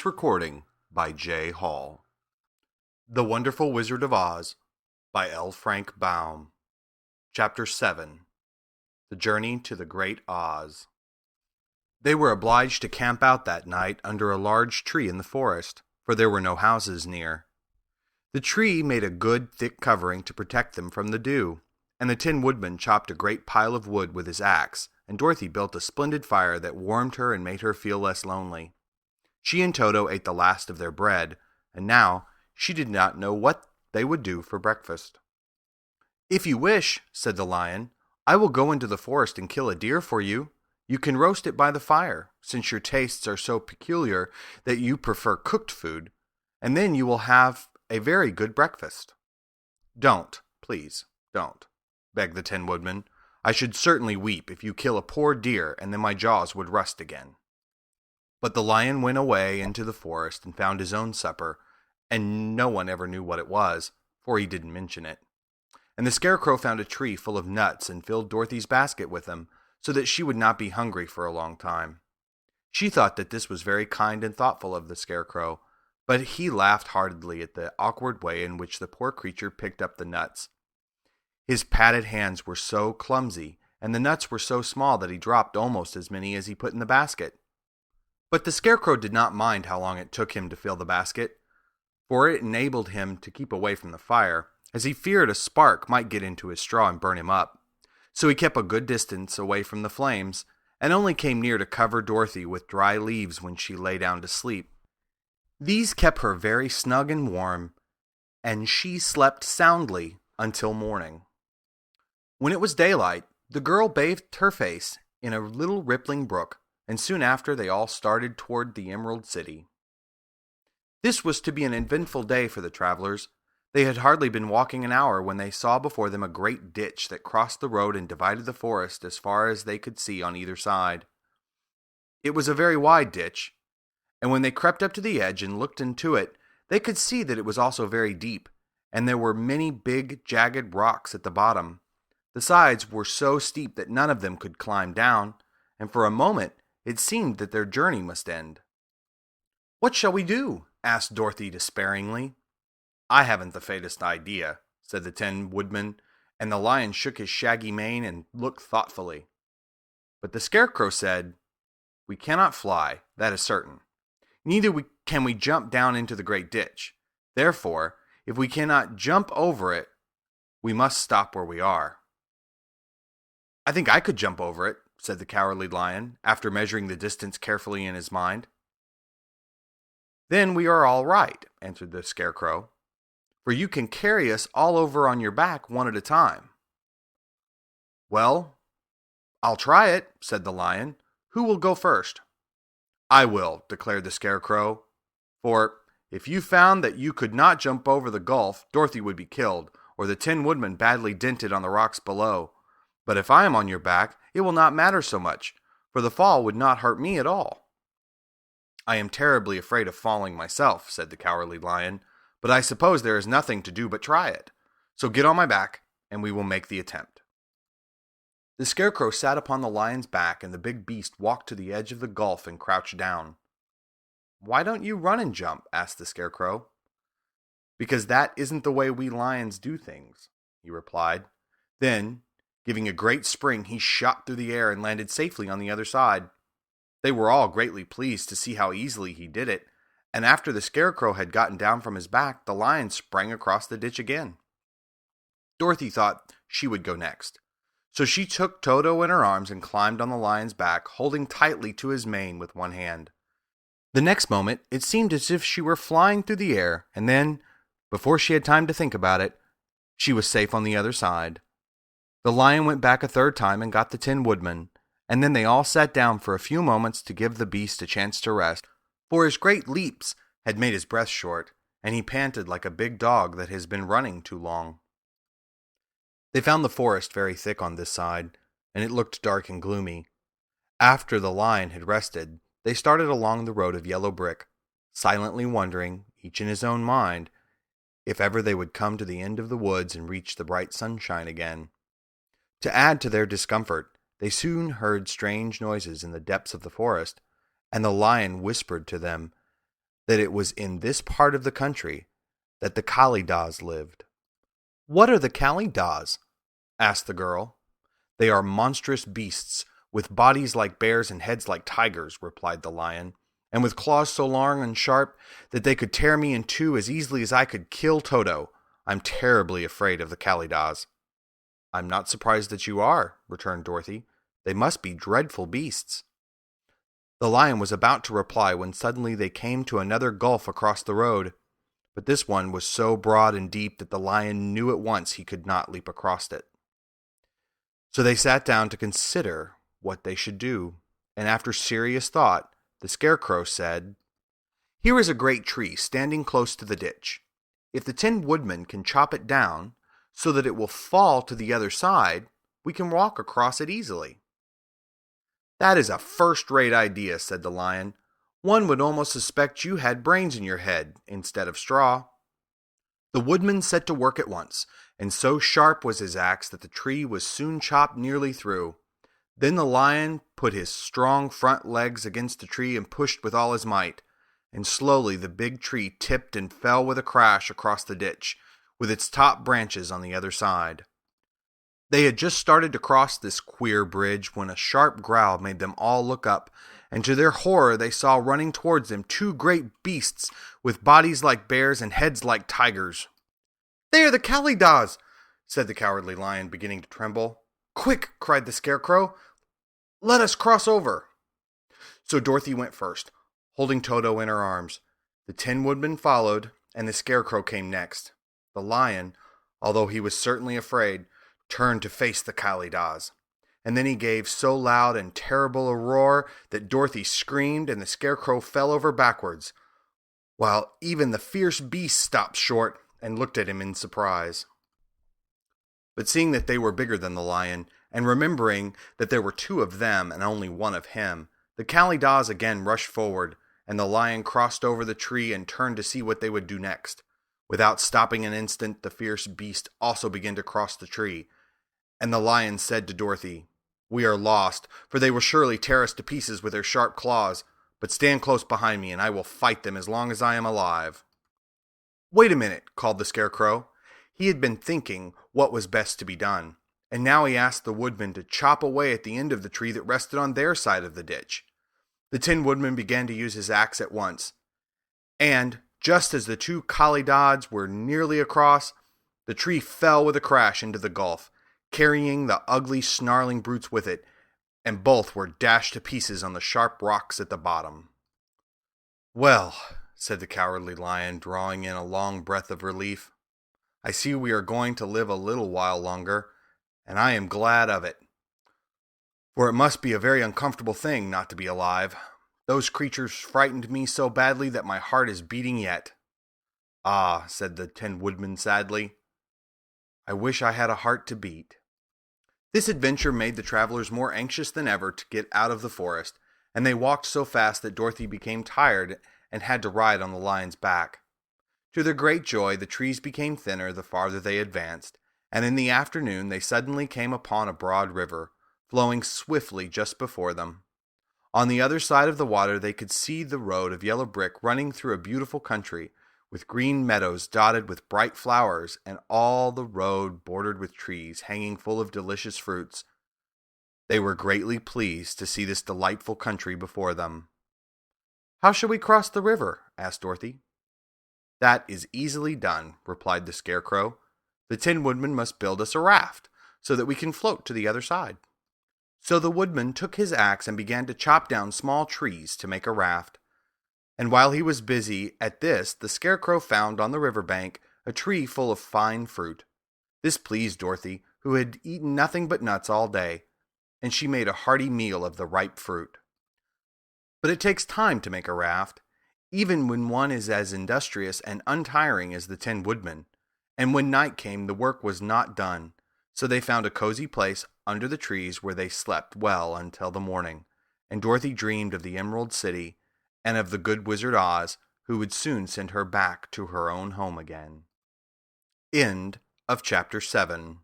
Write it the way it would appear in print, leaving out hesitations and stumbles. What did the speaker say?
Recording by J. Hall. The Wonderful Wizard of Oz by L. Frank Baum. Chapter 7. The Journey to the Great Oz. They were obliged to camp out that night under a large tree in the forest, for there were no houses near. The tree made a good thick covering to protect them from the dew, and the Tin Woodman chopped a great pile of wood with his axe, and Dorothy built a splendid fire that warmed her and made her feel less lonely. She and Toto ate the last of their bread, and now she did not know what they would do for breakfast. "If you wish," said the lion, "I will go into the forest and kill a deer for you. You can roast it by the fire, since your tastes are so peculiar that you prefer cooked food, and then you will have a very good breakfast." "Don't, please, don't," begged the Tin Woodman. "I should certainly weep if you kill a poor deer, and then my jaws would rust again." But the lion went away into the forest and found his own supper, and no one ever knew what it was, for he didn't mention it. And the Scarecrow found a tree full of nuts and filled Dorothy's basket with them, so that she would not be hungry for a long time. She thought that this was very kind and thoughtful of the Scarecrow, but he laughed heartily at the awkward way in which the poor creature picked up the nuts. His padded hands were so clumsy, and the nuts were so small that he dropped almost as many as he put in the basket. But the Scarecrow did not mind how long it took him to fill the basket, for it enabled him to keep away from the fire, as he feared a spark might get into his straw and burn him up. So he kept a good distance away from the flames, and only came near to cover Dorothy with dry leaves when she lay down to sleep. These kept her very snug and warm, and she slept soundly until morning. When it was daylight, the girl bathed her face in a little rippling brook, and soon after they all started toward the Emerald City. This was to be an eventful day for the travelers. They had hardly been walking an hour when they saw before them a great ditch that crossed the road and divided the forest as far as they could see on either side. It was a very wide ditch, and when they crept up to the edge and looked into it, they could see that it was also very deep, and there were many big, jagged rocks at the bottom. The sides were so steep that none of them could climb down, and for a moment it seemed that their journey must end. "What shall we do?" asked Dorothy despairingly. "I haven't the faintest idea," said the Tin Woodman, and the lion shook his shaggy mane and looked thoughtfully. But the Scarecrow said, "We cannot fly, that is certain. Neither can we jump down into the great ditch. Therefore, if we cannot jump over it, we must stop where we are." "I think I could jump over it," said the Cowardly Lion, after measuring the distance carefully in his mind. "Then we are all right," answered the Scarecrow, "for you can carry us all over on your back one at a time." "Well, I'll try it," said the Lion. "Who will go first?" "I will," declared the Scarecrow, "for if you found that you could not jump over the gulf, Dorothy would be killed, or the Tin Woodman badly dented on the rocks below. But if I am on your back, it will not matter so much, for the fall would not hurt me at all." "I am terribly afraid of falling myself," said the Cowardly Lion, "but I suppose there is nothing to do but try it. So get on my back, and we will make the attempt." The Scarecrow sat upon the lion's back, and the big beast walked to the edge of the gulf and crouched down. "Why don't you run and jump?" asked the Scarecrow. "Because that isn't the way we lions do things," he replied. Then, giving a great spring, he shot through the air and landed safely on the other side. They were all greatly pleased to see how easily he did it, and after the Scarecrow had gotten down from his back, the lion sprang across the ditch again. Dorothy thought she would go next, so she took Toto in her arms and climbed on the lion's back, holding tightly to his mane with one hand. The next moment, it seemed as if she were flying through the air, and then, before she had time to think about it, she was safe on the other side. The lion went back a third time and got the Tin Woodman, and then they all sat down for a few moments to give the beast a chance to rest, for his great leaps had made his breath short, and he panted like a big dog that has been running too long. They found the forest very thick on this side, and it looked dark and gloomy. After the lion had rested, they started along the road of yellow brick, silently wondering, each in his own mind, if ever they would come to the end of the woods and reach the bright sunshine again. To add to their discomfort, they soon heard strange noises in the depths of the forest, and the lion whispered to them that it was in this part of the country that the Kalidas lived. "What are the Kalidas?" asked the girl. "They are monstrous beasts, with bodies like bears and heads like tigers," replied the lion, "and with claws so long and sharp that they could tear me in two as easily as I could kill Toto. I'm terribly afraid of the Kalidas." "I'm not surprised that you are," returned Dorothy. "They must be dreadful beasts." The lion was about to reply when suddenly they came to another gulf across the road, but this one was so broad and deep that the lion knew at once he could not leap across it. So they sat down to consider what they should do, and after serious thought, the Scarecrow said, "Here is a great tree standing close to the ditch. If the Tin Woodman can chop it down so that it will fall to the other side, we can walk across it easily." "That is a first-rate idea," said the lion. "One would almost suspect you had brains in your head instead of straw." The woodman set to work at once, and so sharp was his axe that the tree was soon chopped nearly through. Then the lion put his strong front legs against the tree and pushed with all his might, and slowly the big tree tipped and fell with a crash across the ditch, with its top branches on the other side. They had just started to cross this queer bridge when a sharp growl made them all look up, and to their horror they saw running towards them two great beasts with bodies like bears and heads like tigers. "They are the Kalidas," said the Cowardly Lion, beginning to tremble. "Quick!" cried the Scarecrow. "Let us cross over." So Dorothy went first, holding Toto in her arms. The Tin Woodman followed, and the Scarecrow came next. The lion, although he was certainly afraid, turned to face the Kalidas, and then he gave so loud and terrible a roar that Dorothy screamed and the Scarecrow fell over backwards, while even the fierce beast stopped short and looked at him in surprise. But seeing that they were bigger than the lion, and remembering that there were two of them and only one of him, the Kalidas again rushed forward, and the lion crossed over the tree and turned to see what they would do next. Without stopping an instant, the fierce beast also began to cross the tree, and the lion said to Dorothy, "We are lost, for they will surely tear us to pieces with their sharp claws, but stand close behind me and I will fight them as long as I am alive." "Wait a minute," called the Scarecrow. He had been thinking what was best to be done, and now he asked the woodman to chop away at the end of the tree that rested on their side of the ditch. The Tin Woodman began to use his axe at once, and just as the two Kalidas were nearly across, the tree fell with a crash into the gulf, carrying the ugly, snarling brutes with it, and both were dashed to pieces on the sharp rocks at the bottom. "Well," said the Cowardly Lion, drawing in a long breath of relief, "I see we are going to live a little while longer, and I am glad of it. For it must be a very uncomfortable thing not to be alive. Those creatures frightened me so badly that my heart is beating yet." "Ah," said the Tin Woodman sadly, "I wish I had a heart to beat." This adventure made the travelers more anxious than ever to get out of the forest, and they walked so fast that Dorothy became tired and had to ride on the lion's back. To their great joy, the trees became thinner the farther they advanced, and in the afternoon they suddenly came upon a broad river, flowing swiftly just before them. On the other side of the water they could see the road of yellow brick running through a beautiful country, with green meadows dotted with bright flowers, and all the road bordered with trees hanging full of delicious fruits. They were greatly pleased to see this delightful country before them. "How shall we cross the river?" asked Dorothy. "That is easily done," replied the Scarecrow. "The Tin Woodman must build us a raft, so that we can float to the other side." So the woodman took his axe and began to chop down small trees to make a raft. And while he was busy at this, the Scarecrow found on the river bank a tree full of fine fruit. This pleased Dorothy, who had eaten nothing but nuts all day, and she made a hearty meal of the ripe fruit. But it takes time to make a raft, even when one is as industrious and untiring as the Tin Woodman, and when night came the work was not done, so they found a cozy place under the trees where they slept well until the morning, and Dorothy dreamed of the Emerald City and of the good Wizard Oz, who would soon send her back to her own home again. End of Chapter 7.